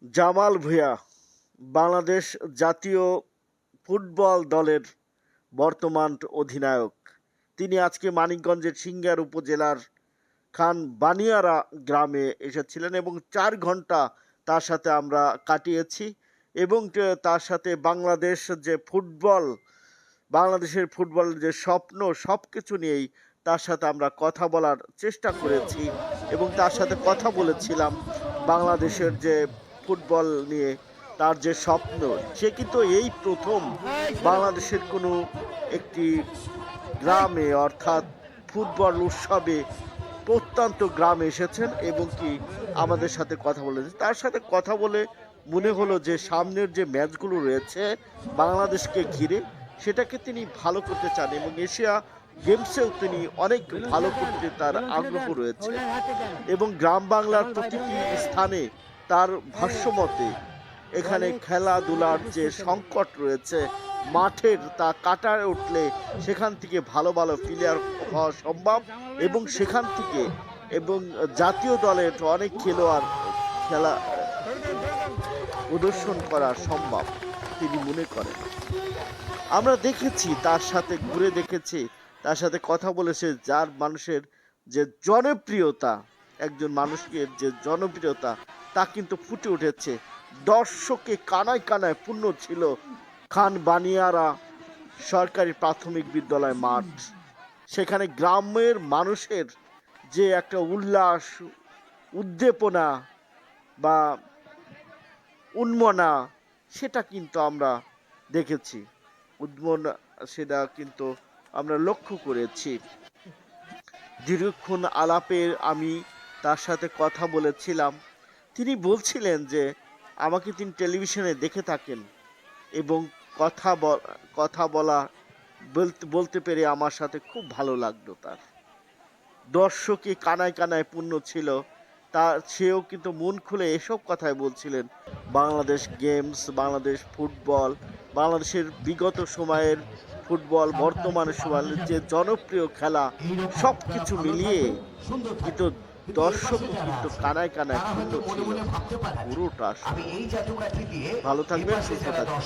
জামাল ভূঁইয়া বাংলাদেশ জাতীয় ফুটবল দলের বর্তমান অধিনায়ক। তিনি আজকে মানিকগঞ্জের সিংগার উপজেলার খান বানিয়ারা গ্রামে এসেছিলেন এবং ৪ ঘন্টা তার সাথে আমরা কাটিয়েছি এবং তার সাথে বাংলাদেশের ফুটবলের যে স্বপ্ন সব কিছু নিয়েই তার সাথে আমরা কথা বলার চেষ্টা করেছি এবং তার সাথে কথা বলেছিলাম বাংলাদেশের যে ফুটবল নিয়ে তার যে স্বপ্ন। সে কিন্তু এই প্রথম বাংলাদেশের কোনো একটি গ্রামে অর্থাৎ ফুটবল উৎসবে প্রত্যন্ত গ্রামে এসেছেন এবং কি আমাদের সাথে কথা বলেছেন। তার সাথে কথা বলে মনে হলো যে সামনের যে ম্যাচগুলো রয়েছে বাংলাদেশকে ঘিরে সেটাকে তিনি ভালো করতে চান এবং এশিয়া গেমসেও তিনি অনেক ভালো করতে তার আগ্রহ রয়েছে এবং গ্রাম বাংলার প্রতিটি স্থানে তার ভাষ্যমতে এখানে খেলাধুলার যে সংকট রয়েছে মাঠের তা কাটায় উঠলে সেখান থেকে ভালো ভালো প্লেয়ার হওয়া সম্ভব এবং সেখান থেকে এবং জাতীয় দলের অনেক খেলা প্রদর্শন করা সম্ভব তিনি মনে করেন। আমরা দেখেছি তার সাথে ঘুরে দেখেছি, তার সাথে কথা বলেছে, যার মানুষের যে জনপ্রিয়তা, একজন মানুষকে যে জনপ্রিয়তা তা কিন্তু ফুটে উঠেছে। দর্শকে কানায় কানায় পূর্ণ ছিল খান বানিয়ারা সরকারি প্রাথমিক বিদ্যালয় মাঠ। সেখানে গ্রামের মানুষের যে একটা উল্লাস, উদ্দীপনা বা উন্মনা সেটা কিন্তু আমরা দেখেছি, উদ্মনা সেটা কিন্তু আমরা লক্ষ্য করেছি। দীর্ঘক্ষণ আলাপের আমি তার সাথে কথা বলেছিলাম। তিনি বলছিলেন যে আমাকে তিনি টেলিভিশনে দেখে থাকেন এবং কথা বলতে পেরে আমার সাথে খুব ভালো লাগলো। তার দর্শকে কানায় কানায় পূর্ণ ছিল। সেও কিন্তু মন খুলে এসব কথাই বলছিলেন। বাংলাদেশ গেমস, বাংলাদেশ ফুটবল, বাংলাদেশের বিগত সময়ের ফুটবল, বর্তমানের সময়ের যে জনপ্রিয় খেলা সব কিছু মিলিয়ে কিন্তু দর্শক কিন্তু কানায় কানায় পূর্ণ ছিল পুরোটা। ভালো থাকবেন, সুস্থ থাকবেন।